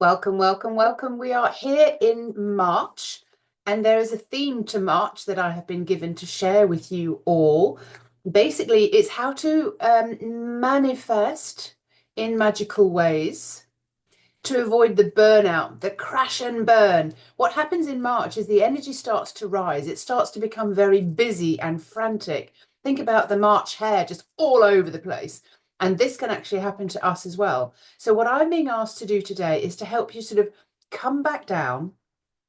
Welcome, welcome, welcome. We are here in March, and there is a theme to March that I have been given to share with you all. Basically, it's how to manifest in magical ways to avoid the burnout, the crash and burn. What happens in March is the energy starts to rise. It starts to become very busy and frantic. Think about the March hare just all over the place. And this can actually happen to us as well. So, what I'm being asked to do today is to help you sort of come back down,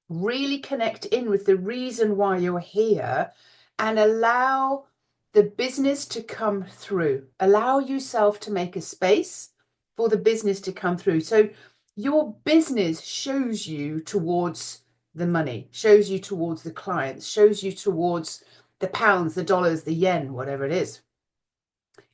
really connect in with the reason why you're here, and allow the business to come through. Allow yourself to make a space for the business to come through. So your business shows you towards the money, shows you towards the clients, shows you towards the pounds, the dollars, the yen, whatever it is.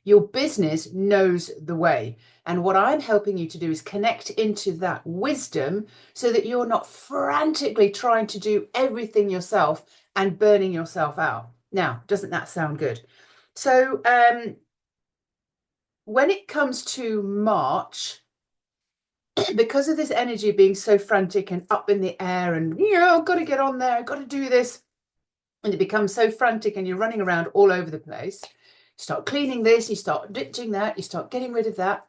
Your business knows the way. And what I'm helping you to do is connect into that wisdom so that you're not frantically trying to do everything yourself and burning yourself out. Now, doesn't that sound good? So, when it comes to March, because of this energy being so frantic and up in the air and, I've got to get on there, I've got to do this, and it becomes so frantic and you're running around all over the place, you start cleaning this, you start ditching that, you start getting rid of that.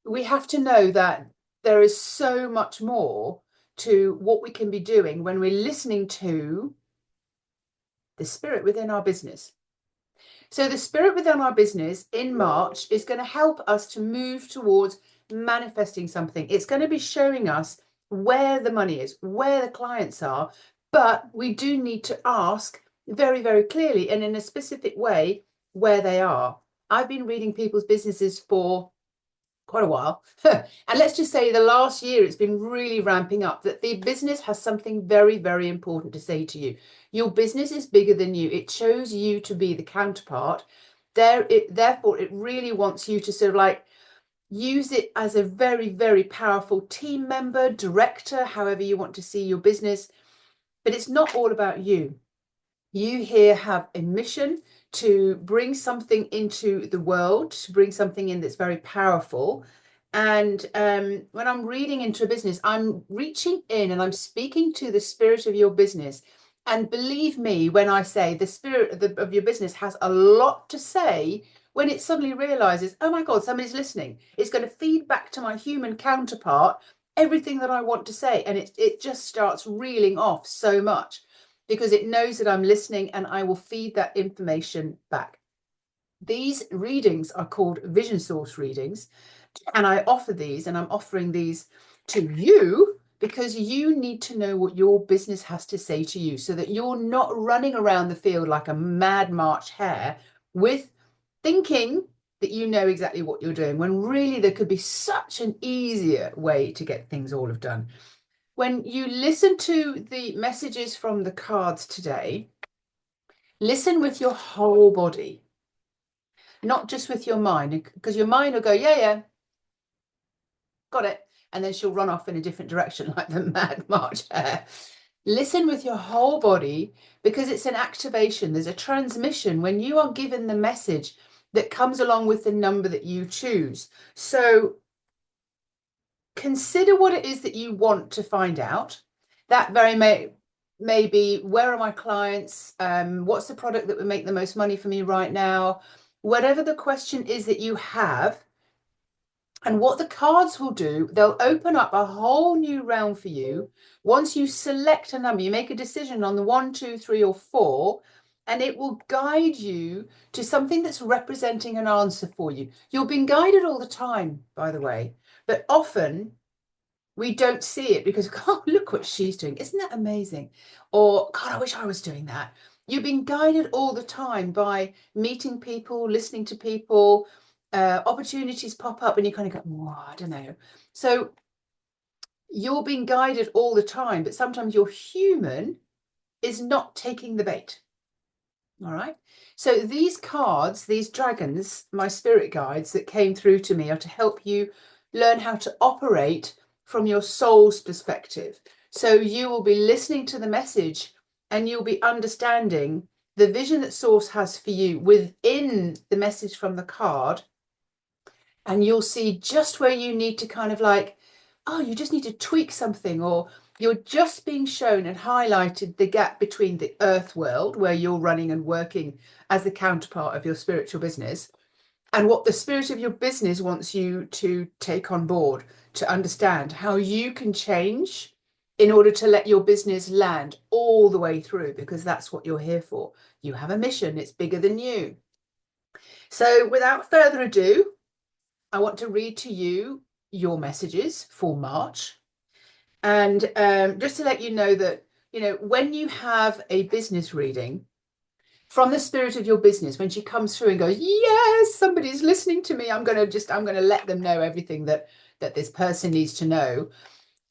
We have to know that there is so much more to what we can be doing when we're listening to the spirit within our business. So the spirit within our business in March is going to help us to move towards manifesting something. It's going to be showing us where the money is, where the clients are, but we do need to ask very, very clearly and in a specific way where they are. I've been reading people's businesses for quite a while. And let's just say the last year it's been really ramping up, that the business has something very, very important to say to you. Your business is bigger than you. It chose you to be the counterpart. Therefore, it really wants you to sort of like use it as a very, very powerful team member, director, however you want to see your business. But it's not all about you. You here have a mission to bring something into the world, to bring something in that's very powerful. And when I'm reading into a business, I'm reaching in and I'm speaking to the spirit of your business. And believe me, when I say the spirit of your business has a lot to say, when it suddenly realizes, oh my God, somebody's listening, it's going to feed back to my human counterpart everything that I want to say. And it just starts reeling off so much because it knows that I'm listening and I will feed that information back. These readings are called vision source readings, and I offer these, and I'm offering these to you because you need to know what your business has to say to you so that you're not running around the field like a mad March hare with thinking that you know exactly what you're doing when really there could be such an easier way to get things all have done. When you listen to the messages from the cards today, listen with your whole body, not just with your mind, because your mind will go, yeah, yeah, got it. And then she'll run off in a different direction like the mad March hare. Listen with your whole body because it's an activation. There's a transmission when you are given the message that comes along with the number that you choose. So consider what it is that you want to find out. That very may be, where are my clients? What's the product that would make the most money for me right now? Whatever the question is that you have, and what the cards will do, they'll open up a whole new realm for you. Once you select a number, you make a decision on the 1, 2, 3, or 4, and it will guide you to something that's representing an answer for you. You're being guided all the time, by the way, but often we don't see it because, oh, look what she's doing. Isn't that amazing? Or, God, I wish I was doing that. You're being guided all the time by meeting people, listening to people, opportunities pop up and you kind of go, oh, I don't know. So you're being guided all the time, but sometimes your human is not taking the bait. All right. So these cards, these dragons, my spirit guides that came through to me are to help you learn how to operate from your soul's perspective. So you will be listening to the message and you'll be understanding the vision that Source has for you within the message from the card. And you'll see just where you need to kind of like oh, you just need to tweak something, or you're just being shown and highlighted the gap between the earth world, where you're running and working as the counterpart of your spiritual business, and what the spirit of your business wants you to take on board, to understand how you can change in order to let your business land all the way through, because that's what you're here for. You have a mission, it's bigger than you. So without further ado, I want to read to you your messages for March. And just to let you know that, when you have a business reading from the spirit of your business, when she comes through and goes, yes, somebody's listening to me, I'm going to let them know everything that this person needs to know.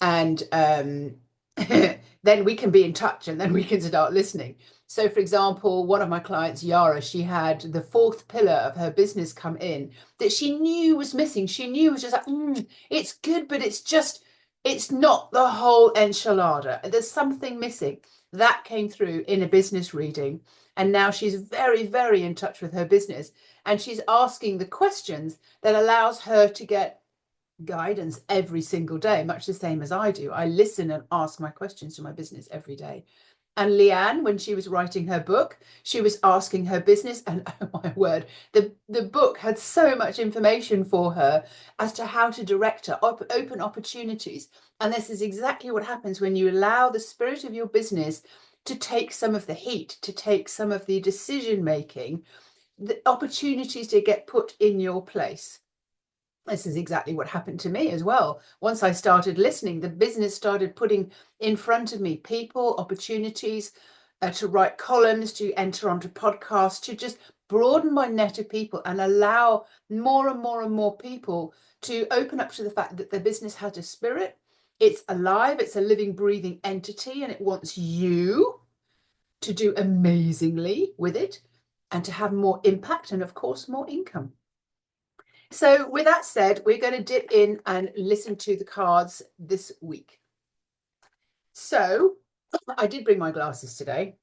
And then we can be in touch, and then we can start listening. So, for example, one of my clients, Yara, she had the fourth pillar of her business come in that she knew was missing. She knew it was just like, it's good, but it's not the whole enchilada. There's something missing. That came through in a business reading. And now she's very, very in touch with her business. And she's asking the questions that allows her to get guidance every single day, much the same as I do. I listen and ask my questions to my business every day. And Leanne, when she was writing her book, she was asking her business, and oh my word, the book had so much information for her as to how to direct her, open opportunities. And this is exactly what happens when you allow the spirit of your business to take some of the heat, to take some of the decision making, the opportunities to get put in your place. This is exactly what happened to me as well. Once I started listening, the business started putting in front of me people, opportunities to write columns, to enter onto podcasts, to just broaden my net of people and allow more and more and more people to open up to the fact that their business has a spirit. It's alive, it's a living, breathing entity, and it wants you to do amazingly with it and to have more impact and, of course, more income. So with that said, we're going to dip in and listen to the cards this week. So I did bring my glasses today,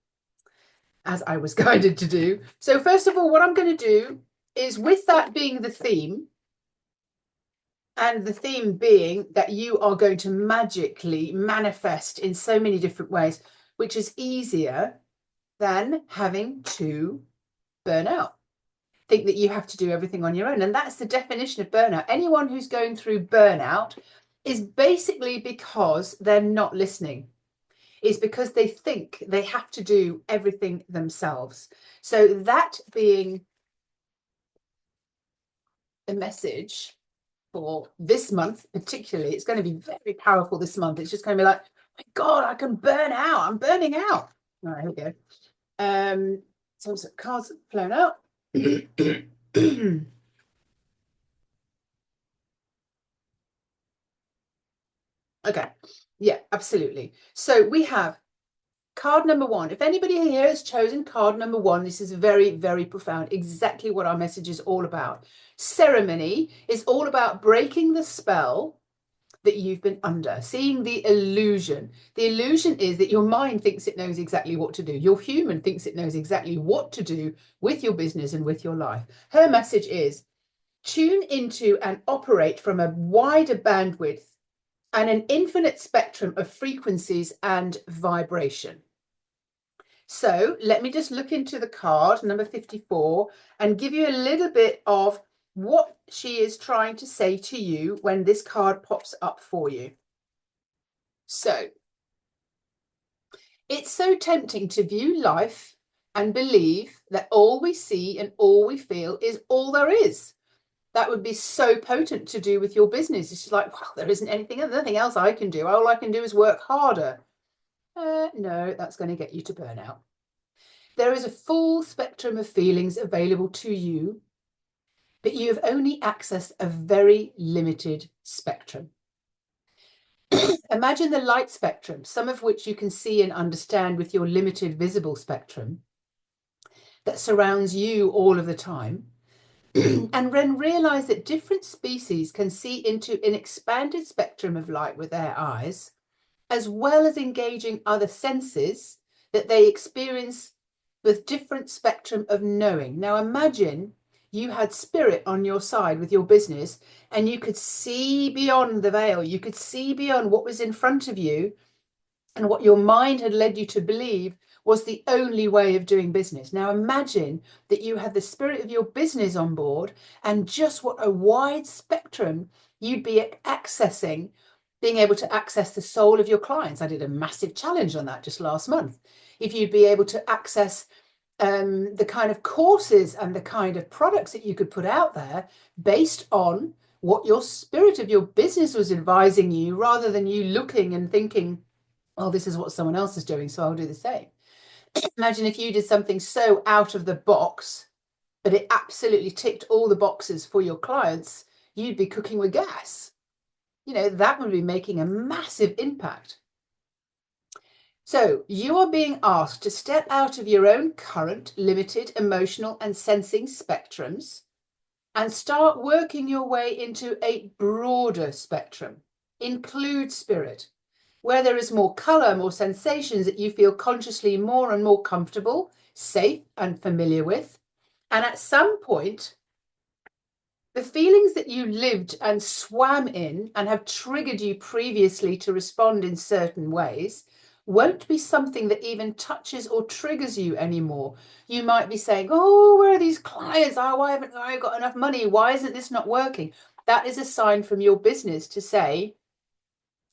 as I was guided to do. So first of all, what I'm going to do is, with that being the theme, and the theme being that you are going to magically manifest in so many different ways, which is easier than having to burn out. Think that you have to do everything on your own. And that's the definition of burnout. Anyone who's going through burnout is basically because they're not listening. It's because they think they have to do everything themselves. So that being the message for this month, particularly, it's going to be very powerful this month. It's just going to be like, oh my God, I can burn out. I'm burning out. All right, here we go. Some cards have flown out. Okay, yeah, absolutely. So we have card number one. If anybody here has chosen card number one, this is very, very profound. Exactly what our message is all about. Ceremony is all about breaking the spell that you've been under, seeing the illusion. The illusion is that your mind thinks it knows exactly what to do. Your human thinks it knows exactly what to do with your business and with your life. Her message is tune into and operate from a wider bandwidth and an infinite spectrum of frequencies and vibration. So let me just look into the card, number 54, and give you a little bit of what she is trying to say to you when this card pops up for you. So it's so tempting to view life and believe that all we see and all we feel is all there is. That would be so potent to do with your business. It's just like, well, there isn't nothing else I can do. All I can do is work harder. No, that's going to get you to burnout. There is a full spectrum of feelings available to you, but you have only accessed a very limited spectrum. Imagine the light spectrum, some of which you can see and understand with your limited visible spectrum that surrounds you all of the time. And then realize that different species can see into an expanded spectrum of light with their eyes, as well as engaging other senses that they experience with different spectrum of knowing. Now imagine you had spirit on your side with your business, and you could see beyond the veil, you could see beyond what was in front of you and what your mind had led you to believe was the only way of doing business. Now imagine that you had the spirit of your business on board, and just what a wide spectrum you'd be accessing, being able to access the soul of your clients. I did a massive challenge on that just last month. If you'd be able to access the kind of courses and the kind of products that you could put out there based on what your spirit of your business was advising you, rather than you looking and thinking, oh, this is what someone else is doing, so I'll do the same. Imagine if you did something so out of the box, but it absolutely ticked all the boxes for your clients, you'd be cooking with gas. You know, that would be making a massive impact. So you are being asked to step out of your own current, limited emotional and sensing spectrums and start working your way into a broader spectrum. Include spirit, where there is more color, more sensations that you feel consciously more and more comfortable, safe and familiar with. And at some point, the feelings that you lived and swam in and have triggered you previously to respond in certain ways won't be something that even touches or triggers you anymore. You might be saying, oh, where are these clients? Oh, why haven't I got enough money? Why isn't this not working? That is a sign from your business to say,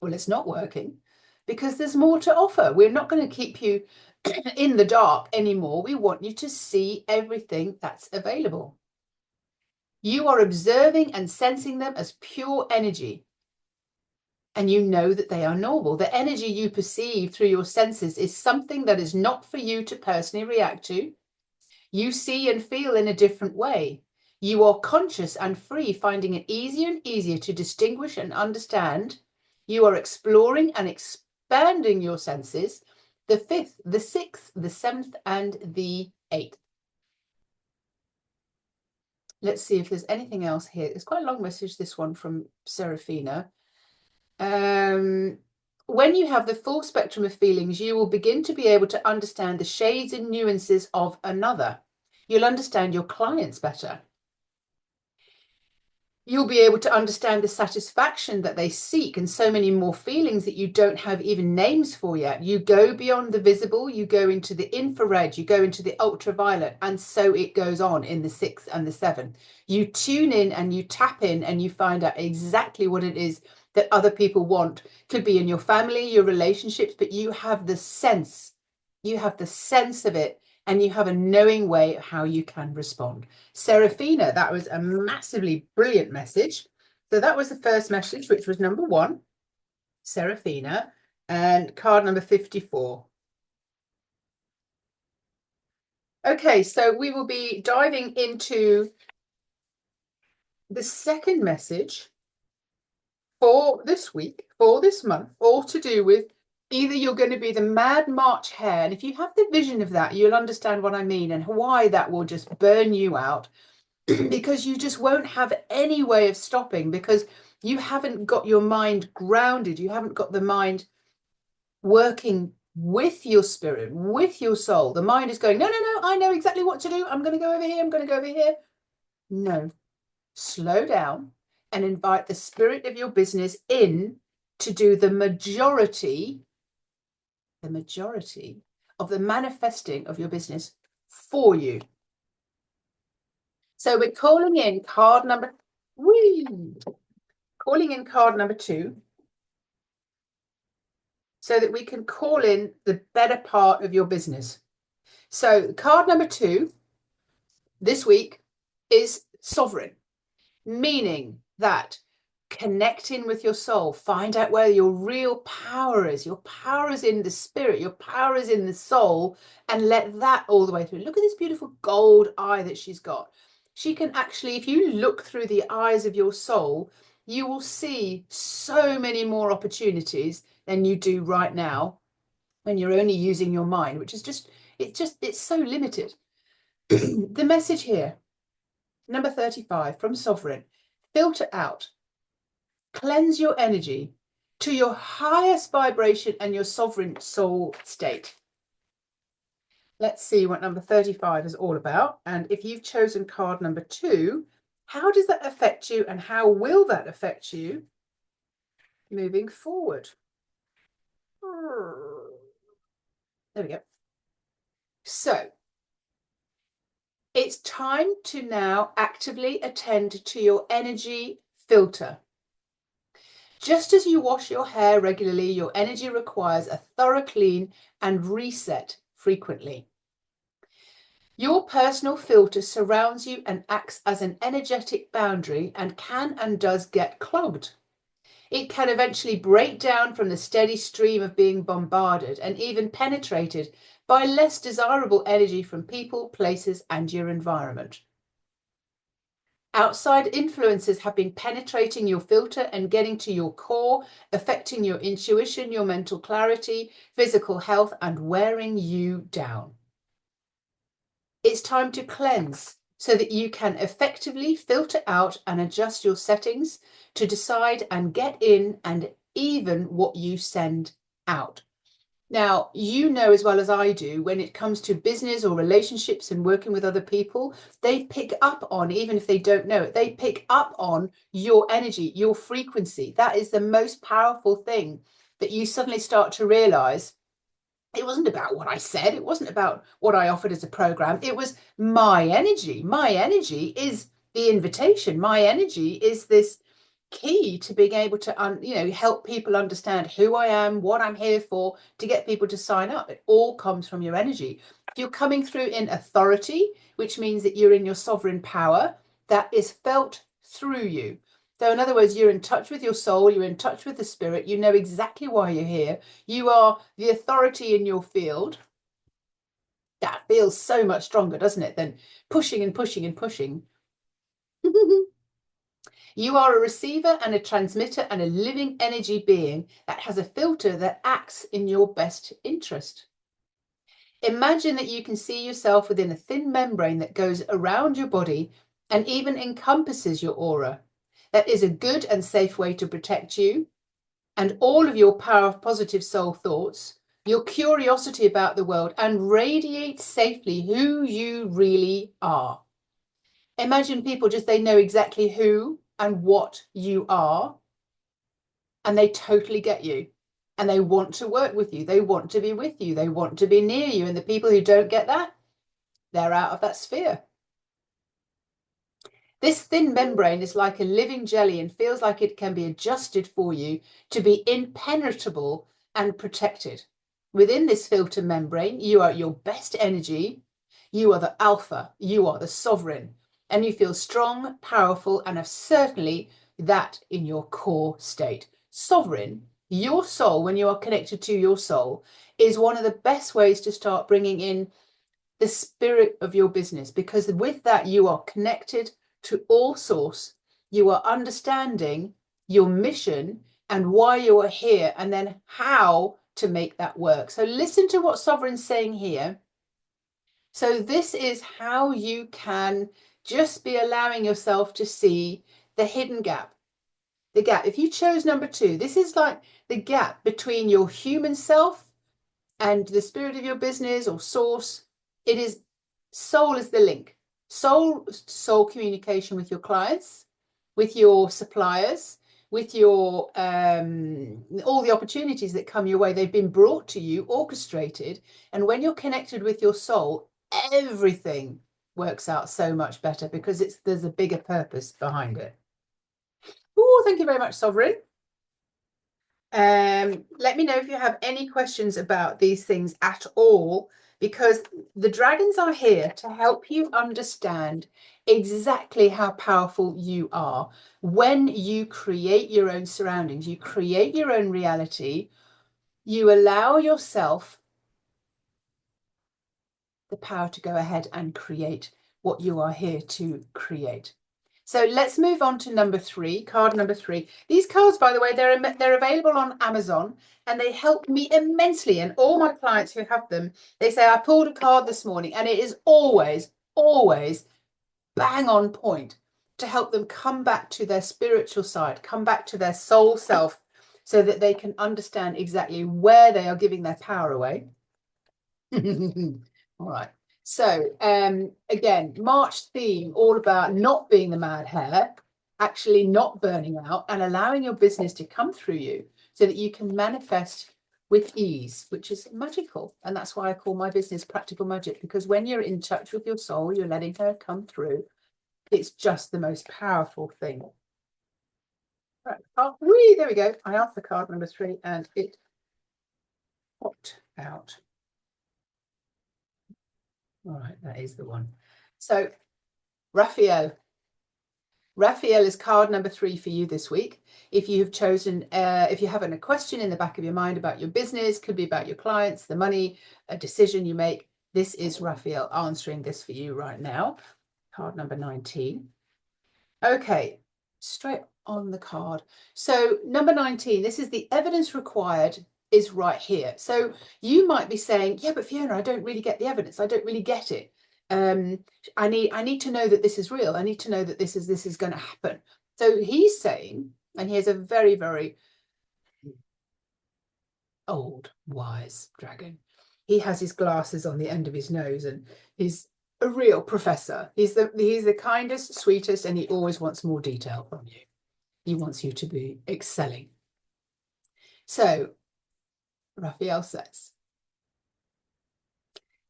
well, it's not working because there's more to offer. We're not going to keep you in the dark anymore. We want you to see everything that's available. You are observing and sensing them as pure energy. And you know that they are normal. The energy you perceive through your senses is something that is not for you to personally react to. You see and feel in a different way. You are conscious and free, finding it easier and easier to distinguish and understand. You are exploring and expanding your senses, the 5th, the 6th, the 7th, and the 8th. Let's see if there's anything else here. It's quite a long message, this one from Serafina. When you have the full spectrum of feelings, you will begin to be able to understand the shades and nuances of another. You'll understand your clients better. You'll be able to understand the satisfaction that they seek and so many more feelings that you don't have even names for yet. You go beyond the visible, you go into the infrared, you go into the ultraviolet, and so it goes on in the 6th and the 7th. You tune in and you tap in and you find out exactly what it is that other people want. Could be in your family, your relationships, but you have the sense. You have the sense of it, and you have a knowing way of how you can respond. Serafina, that was a massively brilliant message. So that was the first message, which was number 1, Serafina, and card number 54. Okay, so we will be diving into the second message for this week, for this month, all to do with either you're going to be the mad March hare, and if you have the vision of that, you'll understand what I mean and why that will just burn you out, because you just won't have any way of stopping, because you haven't got your mind grounded. You haven't got the mind working with your spirit, with your soul. The mind is going, no, no, no, I know exactly what to do. I'm going to go over here. I'm going to go over here. No, slow down and invite the spirit of your business in to do the majority of the manifesting of your business for you. So we're calling in card number 2 so that we can call in the better part of your business. So card number 2 this week is sovereign, meaning that connecting with your soul, find out where your real power is. Your power is in the spirit, your power is in the soul, and let that all the way through. Look at this beautiful gold eye that she's got. She can actually, if you look through the eyes of your soul, you will see so many more opportunities than you do right now when you're only using your mind, which is it's so limited. The message here, number 35 from Sovereign: filter out, cleanse your energy to your highest vibration and your sovereign soul state. Let's see what number 35 is all about. And if you've chosen card number 2, how does that affect you and how will that affect you moving forward? There we go. So it's time to now actively attend to your energy filter. Just as you wash your hair regularly, your energy requires a thorough clean and reset frequently. Your personal filter surrounds you and acts as an energetic boundary and can and does get clogged. It can eventually break down from the steady stream of being bombarded and even penetrated by less desirable energy from people, places, and your environment. Outside influences have been penetrating your filter and getting to your core, affecting your intuition, your mental clarity, physical health, and wearing you down. It's time to cleanse so that you can effectively filter out and adjust your settings to decide and get in and even what you send out. Now, you know as well as I do, when it comes to business or relationships and working with other people, they pick up on, even if they don't know it, they pick up on your energy, your frequency. That is the most powerful thing, that you suddenly start to realize it wasn't about what I said. It wasn't about what I offered as a program. It was my energy. My energy is the invitation. My energy is this key to being able to help people understand who I am, what I'm here for, to get people to sign up. It all comes from your energy. If you're coming through in authority, which means that you're in your sovereign power, that is felt through you. So in other words, you're in touch with your soul, you're in touch with the spirit, you know exactly why you're here. You are the authority in your field. That feels so much stronger, doesn't it, than pushing and pushing and pushing. You are a receiver and a transmitter and a living energy being that has a filter that acts in your best interest. Imagine that you can see yourself within a thin membrane that goes around your body and even encompasses your aura. That is a good and safe way to protect you and all of your power of positive soul thoughts, your curiosity about the world, and radiate safely who you really are. Imagine people they know exactly who and what you are, and they totally get you, and they want to work with you, they want to be with you, they want to be near you, and the people who don't get that, they're out of that sphere. This thin membrane is like a living jelly and feels like it can be adjusted for you to be impenetrable and protected. Within this filter membrane, you are your best energy, you are the alpha, you are the sovereign, and you feel strong, powerful, and have certainly that in your core state. Sovereign, your soul, when you are connected to your soul, is one of the best ways to start bringing in the spirit of your business, because with that you are connected to all source. You are understanding your mission and why you are here, and then how to make that work. So listen to what Sovereign's saying here. So this is how you can just be allowing yourself to see the hidden gap. The gap. If you chose number 2, this is like the gap between your human self and the spirit of your business or source. It is soul is the link. Soul communication with your clients, with your suppliers, with your all the opportunities that come your way. They've been brought to you, orchestrated, and when you're connected with your soul, everything works out so much better because there's a bigger purpose behind it. Oh, thank you very much, Sovereign. Let me know if you have any questions about these things at all, because the dragons are here to help you understand exactly how powerful you are. When you create your own surroundings, you create your own reality, you allow yourself the power to go ahead and create what you are here to create. So let's move on to number 3, card number 3. These cards, by the way, they're available on Amazon, and they help me immensely. And all my clients who have them, they say, I pulled a card this morning, and it is always, always bang on point to help them come back to their spiritual side, come back to their soul self, so that they can understand exactly where they are giving their power away. All right. So again, March theme, all about not being the mad hare, actually not burning out and allowing your business to come through you so that you can manifest with ease, which is magical. And that's why I call my business Practical Magic, because when you're in touch with your soul, you're letting her come through. It's just the most powerful thing. Right. Oh, whee, there we go. I asked for card number 3 and it popped out. All right, that is the one. So Raphael is card number 3 for you this week. If you have chosen, if you have a question in the back of your mind about your business, could be about your clients, the money, a decision you make, this is Raphael answering this for you right now. Card number 19. Okay, straight on the card. So number 19, this is the evidence required is right here. So you might be saying, yeah, but Fiona, I don't really get the evidence. I don't really get it. I need to know that this is real. I need to know that this is going to happen. So he's saying, and he has a very, very old, wise dragon. He has his glasses on the end of his nose and he's a real professor. He's the kindest, sweetest, and he always wants more detail from you. He wants you to be excelling. So Raphael says,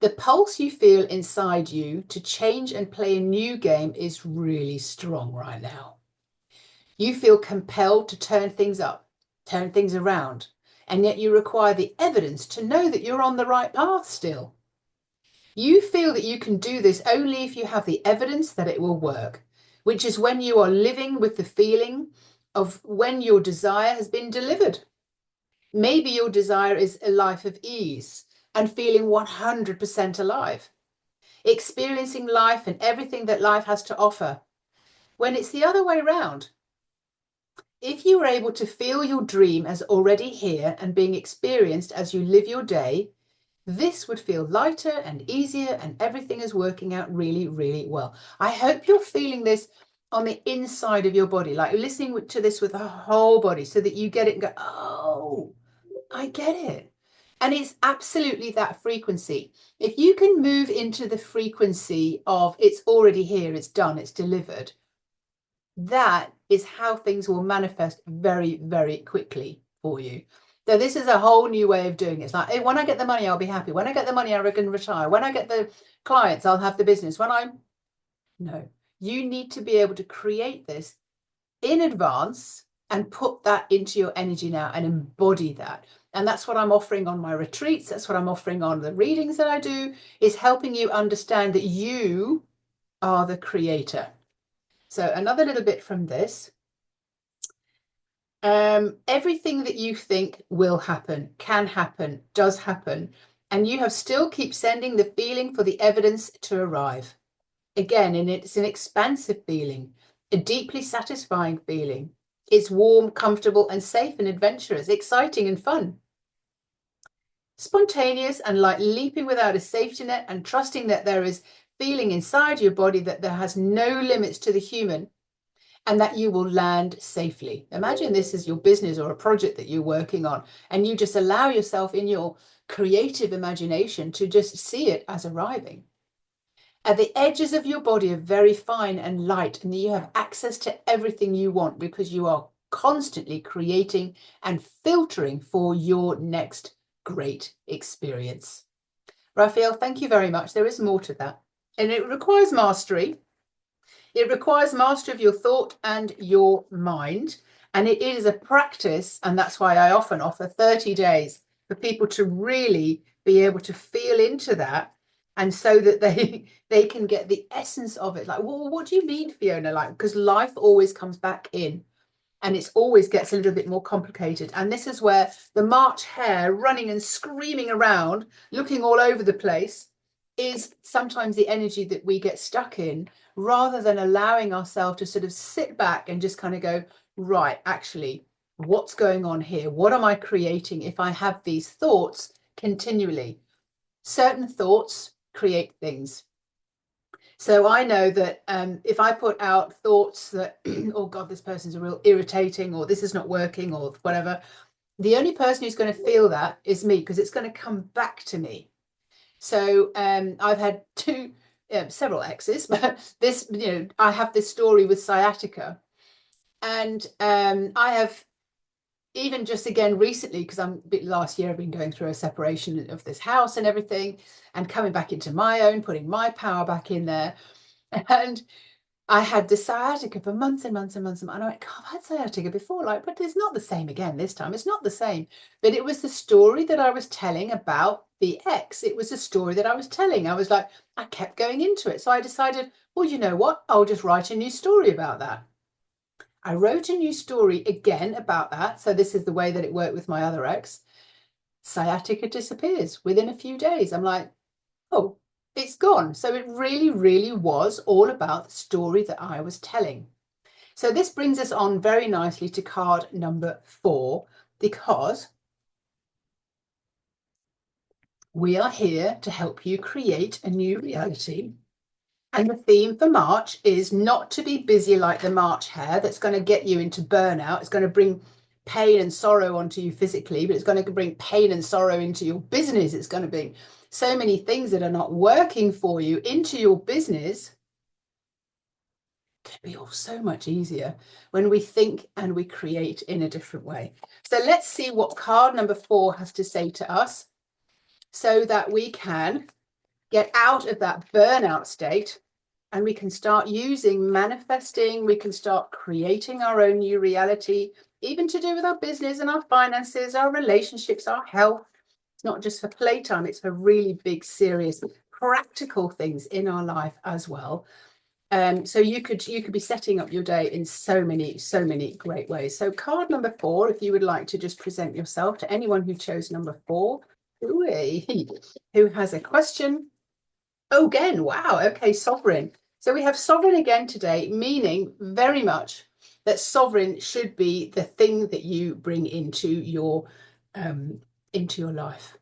the pulse you feel inside you to change and play a new game is really strong right now. You feel compelled to turn things up, turn things around, and yet you require the evidence to know that you're on the right path still. You feel that you can do this only if you have the evidence that it will work, which is when you are living with the feeling of when your desire has been delivered. Maybe your desire is a life of ease and feeling 100% alive, experiencing life and everything that life has to offer, when it's the other way around. If you were able to feel your dream as already here and being experienced as you live your day, this would feel lighter and easier and everything is working out really, really well. I hope you're feeling this on the inside of your body, like you're listening to this with the whole body so that you get it and go, oh, I get it. And it's absolutely that frequency. If you can move into the frequency of it's already here, it's done, it's delivered, that is how things will manifest very, very quickly for you. So this is a whole new way of doing it. It's like, hey, when I get the money, I'll be happy. When I get the money, I can retire. When I get the clients, I'll have the business. No, you need to be able to create this in advance and put that into your energy now and embody that. And that's what I'm offering on my retreats. That's what I'm offering on the readings that I do, is helping you understand that you are the creator. So another little bit from this. Everything that you think will happen, can happen, does happen, and you have still keep sending the feeling for the evidence to arrive. Again, and it's an expansive feeling, a deeply satisfying feeling. It's warm, comfortable, and safe and adventurous, exciting and fun. Spontaneous and like leaping without a safety net and trusting that there is feeling inside your body that there has no limits to the human and that you will land safely. Imagine this is your business or a project that you're working on and you just allow yourself in your creative imagination to just see it as arriving. At the edges of your body are very fine and light, and you have access to everything you want because you are constantly creating and filtering for your next great experience. Raphael, thank you very much. There is more to that. And it requires mastery. It requires mastery of your thought and your mind. And it is a practice. And that's why I often offer 30 days for people to really be able to feel into that. And so that they can get the essence of it. Like, well, what do you mean, Fiona? Like, because life always comes back in. And it always gets a little bit more complicated. And this is where the March hare running and screaming around, looking all over the place, is sometimes the energy that we get stuck in, rather than allowing ourselves to sort of sit back and just kind of go, right, actually, what's going on here? What am I creating if I have these thoughts continually? Certain thoughts create things. So I know that if I put out thoughts that, oh God, this person's a real irritating, or this is not working, or whatever, the only person who's going to feel that is me, because it's going to come back to me. So I've had several exes, but this, I have this story with sciatica, and I have even just again recently, because last year I've been going through a separation of this house and everything, and coming back into my own, putting my power back in there, and I had the sciatica for months and months and months, and I went, God, I've had sciatica before, like, but it's not the same again this time. It's not the same. But it was the story that I was telling about the ex. It was a story that I was telling. I was like, I kept going into it. So I decided, well, you know what? I'll just write a new story about that. I wrote a new story again about that. So this is the way that it worked with my other ex. Sciatica disappears within a few days. I'm like, oh, it's gone. So it really, really was all about the story that I was telling. So this brings us on very nicely to card number 4, because we are here to help you create a new reality. And the theme for March is not to be busy like the March hare. That's going to get you into burnout. It's going to bring pain and sorrow onto you physically, but it's going to bring pain and sorrow into your business. It's going to bring so many things that are not working for you into your business. It could be all so much easier when we think and we create in a different way. So let's see what card number 4 has to say to us, so that we can get out of that burnout state and we can start using manifesting. We can start creating our own new reality, even to do with our business and our finances, our relationships, our health. It's not just for playtime, it's for really big, serious, practical things in our life as well. So you could be setting up your day in so many great ways. So card number 4, if you would like to just present yourself to anyone who chose number 4, who has a question. Oh, again, wow, okay, sovereign. So we have sovereign again today, meaning very much that sovereign should be the thing that you bring into your life.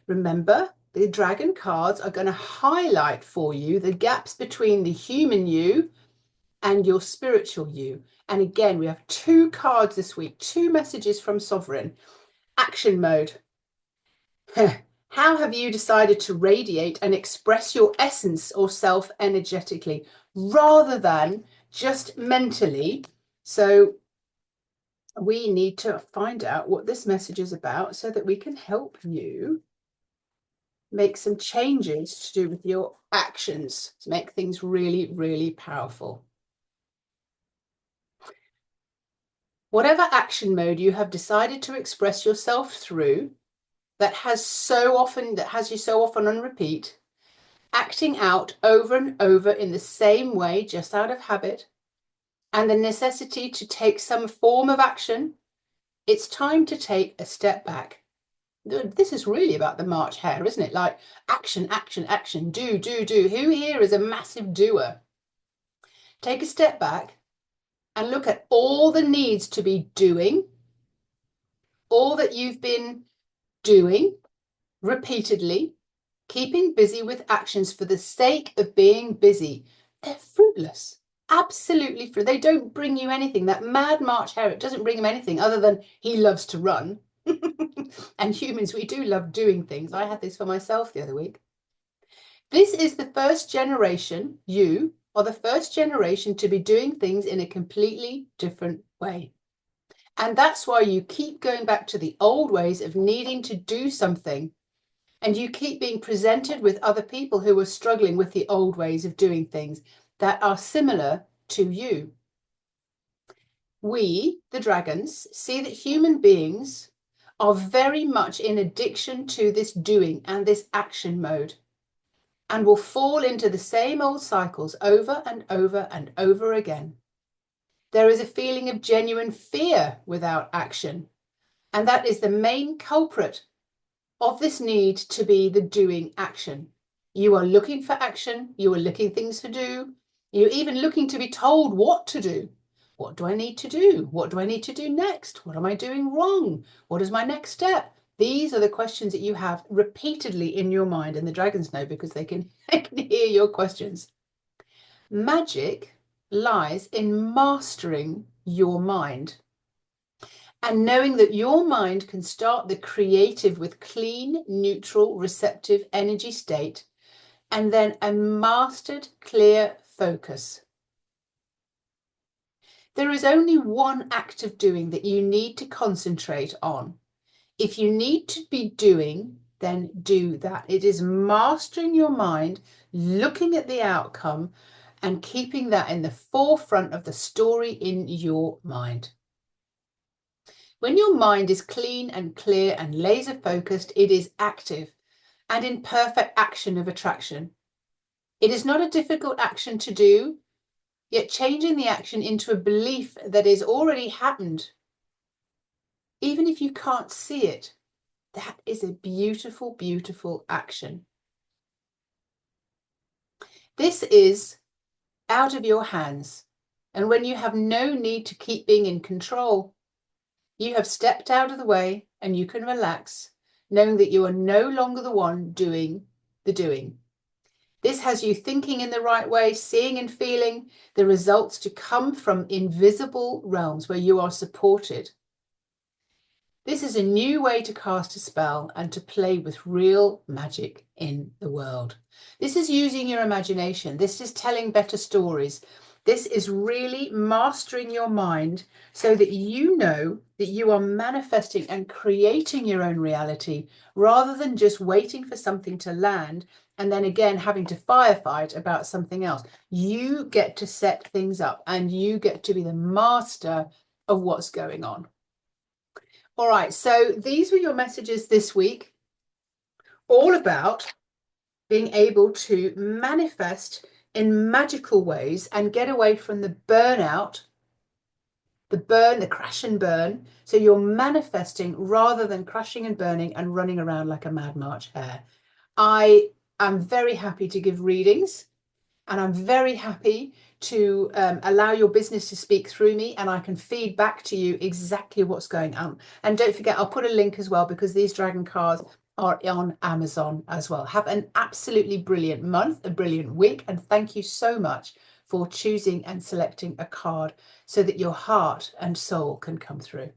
Remember, the dragon cards are going to highlight for you the gaps between the human you and your spiritual you. And again, we have 2 cards this week, 2 messages from sovereign. Action mode. How have you decided to radiate and express your essence or self energetically rather than just mentally? So we need to find out what this message is about so that we can help you make some changes to do with your actions to make things really, really powerful. Whatever action mode you have decided to express yourself through that has you so often on repeat, acting out over and over in the same way, just out of habit, and the necessity to take some form of action, it's time to take a step back. This is really about the March hare, isn't it? Like action, action, action, do, do, do. Who here is a massive doer? Take a step back and look at all the needs to be doing, all that you've been doing repeatedly, keeping busy with actions for the sake of being busy. They're fruitless. Absolutely fruitless. They don't bring you anything. That mad March hare, it doesn't bring him anything other than he loves to run. And humans, we do love doing things. I had this for myself the other week. This is the first generation. You are the first generation to be doing things in a completely different way. And that's why you keep going back to the old ways of needing to do something. And you keep being presented with other people who are struggling with the old ways of doing things that are similar to you. We, the dragons, see that human beings are very much in addiction to this doing and this action mode, and will fall into the same old cycles over and over and over again. There is a feeling of genuine fear without action, and that is the main culprit of this need to be the doing action. You are looking for action, you are looking things to do, you're even looking to be told what to do. What do I need to do? What do I need to do next? What am I doing wrong? What is my next step? These are the questions that you have repeatedly in your mind, and the dragons know because they can hear your questions. Magic lies in mastering your mind. And knowing that your mind can start the creative with clean, neutral, receptive energy state, and then a mastered, clear focus. There is only one act of doing that you need to concentrate on. If you need to be doing, then do that. It is mastering your mind, looking at the outcome, and keeping that in the forefront of the story in your mind. When your mind is clean and clear and laser focused, it is active and in perfect action of attraction. It is not a difficult action to do, yet changing the action into a belief that is already happened, even if you can't see it, that is a beautiful, beautiful action. This is out of your hands. And when you have no need to keep being in control, you have stepped out of the way and you can relax, knowing that you are no longer the one doing the doing. This has you thinking in the right way, seeing and feeling the results to come from invisible realms where you are supported. This is a new way to cast a spell and to play with real magic in the world. This is using your imagination. This is telling better stories. This is really mastering your mind so that you know that you are manifesting and creating your own reality rather than just waiting for something to land and then again having to firefight about something else. You get to set things up and you get to be the master of what's going on. All right, so these were your messages this week, all about being able to manifest in magical ways and get away from the burnout, the crash and burn. So you're manifesting rather than crashing and burning and running around like a mad March hare. I am very happy to give readings. And I'm very happy to allow your business to speak through me, and I can feed back to you exactly what's going on. And don't forget, I'll put a link as well because these dragon cards are on Amazon as well. Have an absolutely brilliant month, a brilliant week, and thank you so much for choosing and selecting a card so that your heart and soul can come through.